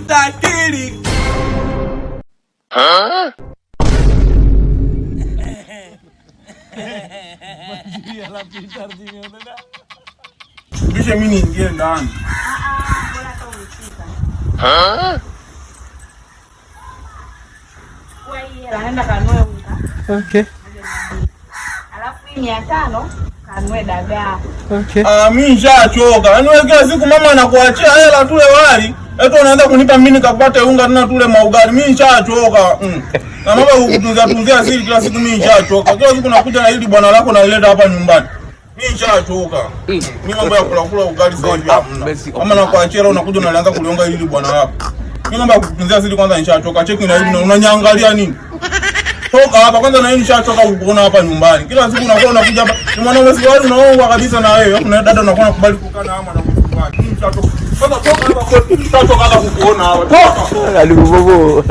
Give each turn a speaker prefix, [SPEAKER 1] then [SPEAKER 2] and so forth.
[SPEAKER 1] Utakiri. Bisha mimi niingie ndani.
[SPEAKER 2] Naenda kanue unga.
[SPEAKER 3] Okay.
[SPEAKER 2] Alafu 500 kanue dagaa.
[SPEAKER 3] Okay.
[SPEAKER 1] Mimi nishachoka. Yaani wewe kila siku mama anakuachia hela tule wali, eti unaanza kunipa mimi nikapate unga tena tule maugali. Mimi nishachoka. Na mama kutunzia siri kila siku mimi nishachoka. Kila siku nakuja na hili bwana lako nalileta hapa nyumbani. Mimi nishachoka. Mimi mambo ya kula ugali sasa hivi hamna. Mama nakuachia leo unakuja unaanza kulionga hili bwana lako. Mimi mambo ya kutunzia siri kwanza nishachoka. Cheki na hili na unanyangalia nini? Toka hapa kwanza na hili nishachoka kukuona hapa nyumbani. Kila siku unakuwa unakuja hapa. Ni mwanaume siwali unaongwa kabisa na wewe. Kuna dada unakuwa unakubali kukaa na mama na kufunga. Mimi nishachoka. Sasa toka hapa kwa nishachoka hata kukuona hapa. Toka.
[SPEAKER 3] Alibobo.